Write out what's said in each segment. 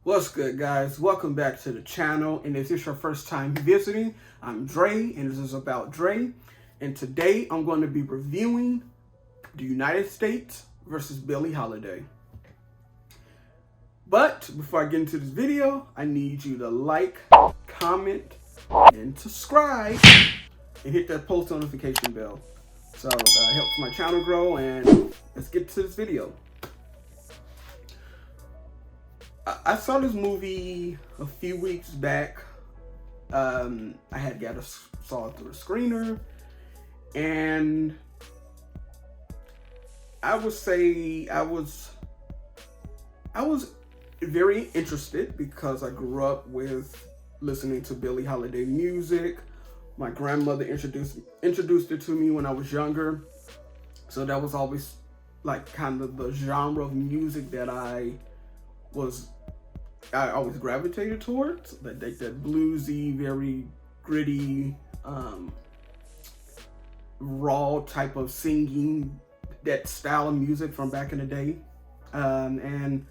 What's good, guys? Welcome back to the channel, and if this is your first time visiting, I'm Dre, and this is Aboutdre, and today I'm going to be reviewing the United States versus Billie Holiday. But before I get into this video, I need you to like, comment, and subscribe, and hit that post notification bell. So that helps my channel grow, and let's get to this video. I saw this movie a few weeks back. I saw it through a screener, and I would say I was very interested because I grew up with listening to Billie Holiday music. My grandmother introduced it to me when I was younger, so that was always like kind of the genre of music that I always gravitated towards, that bluesy, very gritty, raw type of singing, that style of music from back in the day, and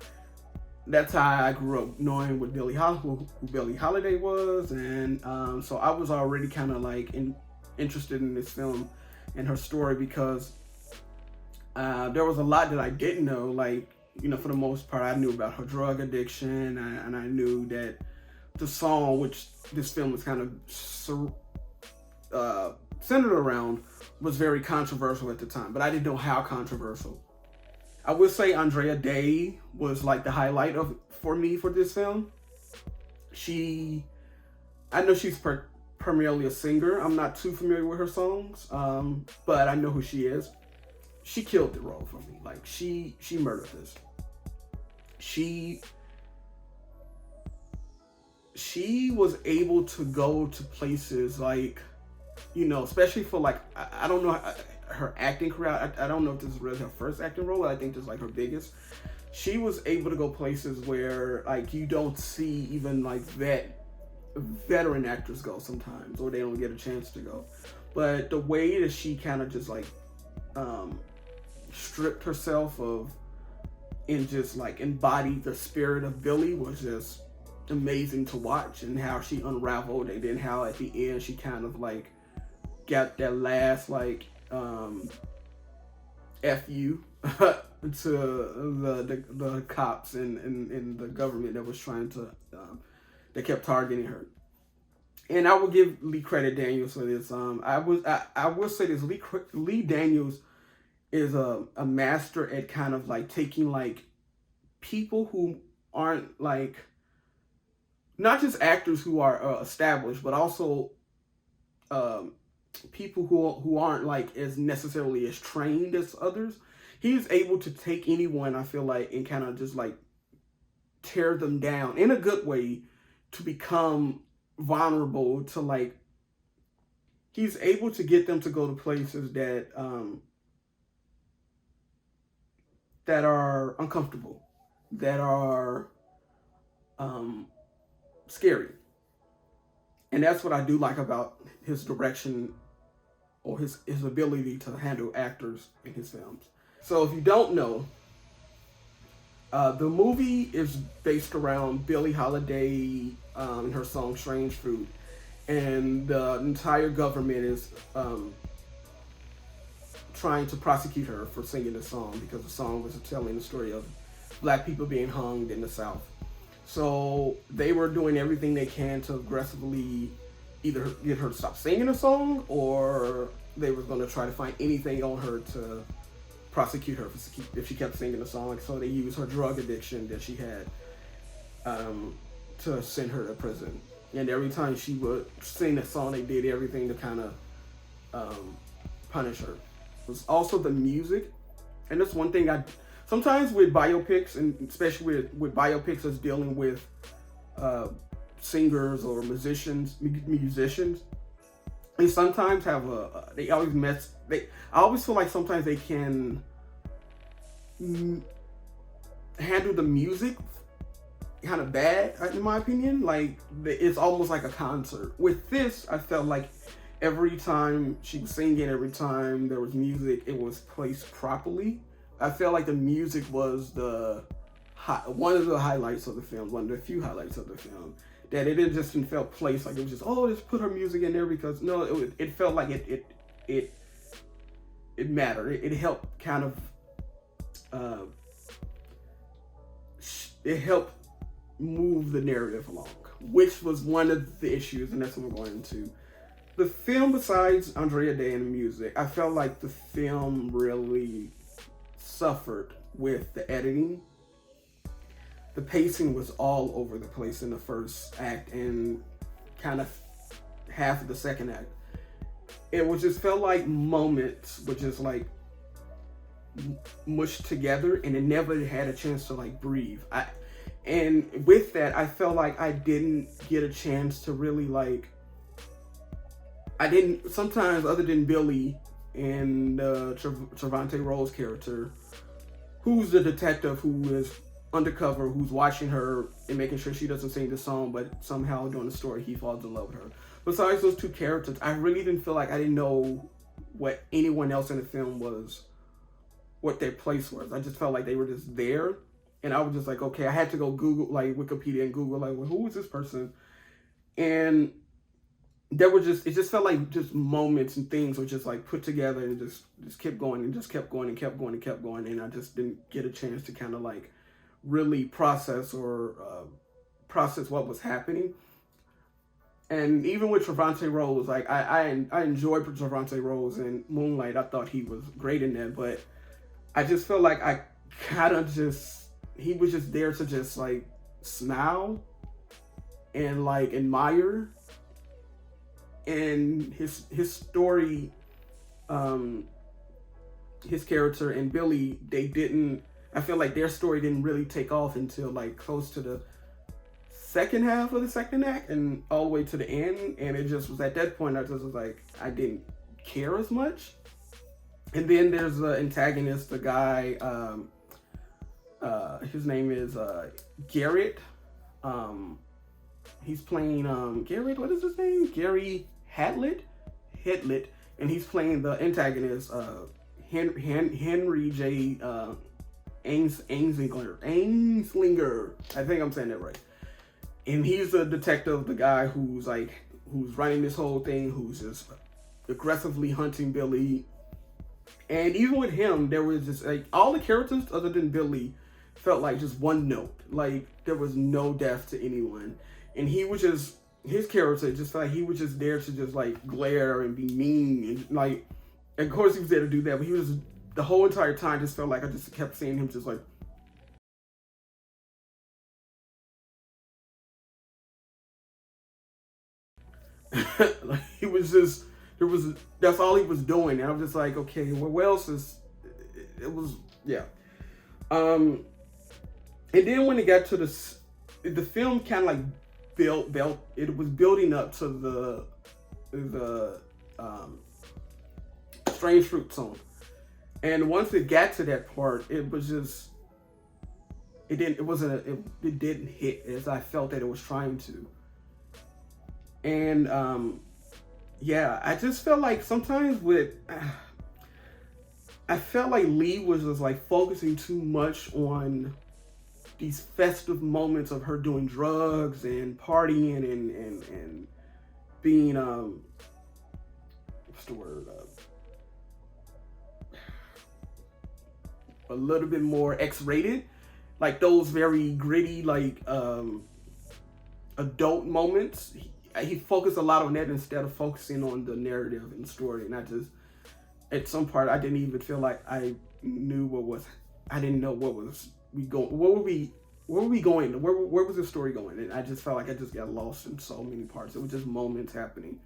that's how I grew up, knowing who Billie Holiday was, and so I was already kind of like interested in this film and her story, because there was a lot that I didn't know, like, you know, for the most part, I knew about her drug addiction, and I knew that the song, which this film was kind of centered around, was very controversial at the time, but I didn't know how controversial. I would say Andra Day was like the highlight for me for this film. I know she's primarily a singer. I'm not too familiar with her songs, but I know who she is. She killed the role for me. Like, she murdered this. She was able to go to places like, you know, especially for like, I don't know, her acting career. I don't know if this is really her first acting role. I think this is like her biggest. She was able to go places where like you don't see even like veteran actors go sometimes, or they don't get a chance to go. But the way that she kind of just like stripped herself of and just like embodied the spirit of Billie was just amazing to watch, and how she unraveled, and then how at the end she kind of like got that last like F you to the cops and the government that was trying to that kept targeting her. And I will give Lee credit Daniels for this. I will say this: Lee Daniels is a master at kind of like taking like people who aren't like, not just actors who are established, but also people who aren't like as necessarily as trained as others. He's able to take anyone, I feel like, and kind of just like tear them down in a good way to become vulnerable to, like, he's able to get them to go to places that that are uncomfortable, that are scary. And that's what I do like about his direction, or his ability to handle actors in his films. So if you don't know, the movie is based around Billie Holiday and her song Strange Fruit. And the entire government is trying to prosecute her for singing the song, because the song was telling the story of Black people being hung in the South. So they were doing everything they can to aggressively either get her to stop singing the song, or they were going to try to find anything on her to prosecute her if she kept singing the song. So they used her drug addiction that she had to send her to prison. And every time she would sing that song, they did everything to kind of punish her. It was also the music. And that's one thing sometimes with biopics, and especially with biopics that's dealing with singers or musicians, they sometimes have I always feel like sometimes they can handle the music kind of bad, in my opinion. Like, it's almost like a concert. With this, I felt like every time she was singing, every time there was music, it was placed properly. I felt like the music was one of the highlights of the film, one of the few highlights of the film. That it didn't just felt placed like it was just, oh, just put her music in there, because no, it felt like it mattered. It helped kind of it helped move the narrative along, which was one of the issues, and that's what we're going into. The film, besides Andrea Day and the music, I felt like the film really suffered with the editing. The pacing was all over the place in the first act and kind of half of the second act. It was just felt like moments were just like mushed together, and it never had a chance to like breathe. And with that, I felt like I didn't get a chance to really like. Sometimes, other than Billie and Trevante Rhodes' character, who's the detective who is undercover, who's watching her and making sure she doesn't sing the song, but somehow during the story he falls in love with her. Besides those two characters, I really didn't feel like I didn't know what anyone else in the film was, what their place was. I just felt like they were just there, and I was just like, okay, I had to go Google, like Wikipedia and Google, like, well, who is this person? And it just felt like just moments and things were just like put together and just kept going and just kept going and kept going and kept going, and I just didn't get a chance to kind of like really process what was happening. And even with Trevante Rhodes, like I enjoyed Trevante Rhodes in Moonlight. I thought he was great in that, but I just felt like I kind of he was just there to just like smile and like admire. And his story, his character and Billie, I feel like their story didn't really take off until like close to the second half of the second act and all the way to the end. And it just was at that point I just was like, I didn't care as much. And then there's the antagonist, the guy, his name is Garrett. He's playing Garrett, what is his name? Gary Hadlet, and he's playing the antagonist, Henry J. Ainslinger. I think I'm saying that right. And he's a detective, the guy who's running this whole thing, who's just aggressively hunting Billie. And even with him, there was just like all the characters other than Billie felt like just one note. Like there was no depth to anyone. And his character just felt like he was just there to just like glare and be mean, and like, of course he was there to do that, but he was the whole entire time just felt like I just kept seeing him just like like he was just that's all he was doing, and I was just like, okay, well, what else is it was yeah. And then when it got to the film kind of like it was building up to the Strange Fruit song, and once it got to that part, it was just it didn't hit as I felt that it was trying to. And yeah, I just felt like sometimes I felt like Lee was just like focusing too much on these festive moments of her doing drugs and partying and being what's the word, a little bit more X-rated, like those very gritty like adult moments. He focused a lot on that instead of focusing on the narrative and story. And I just, at some part, I didn't even feel like I knew I didn't know where were we going? Where was the story going? And I just felt like I just got lost in so many parts. It was just moments happening.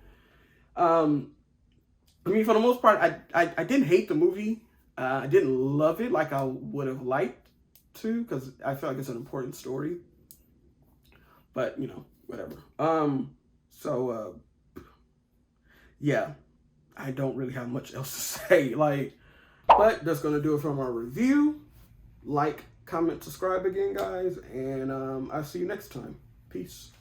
I mean, for the most part, I didn't hate the movie. I didn't love it like I would have liked to, because I feel like it's an important story. But, you know, whatever. So, yeah, I don't really have much else to say. But that's going to do it for my review. Like, comment, subscribe again, guys. And I'll see you next time. Peace.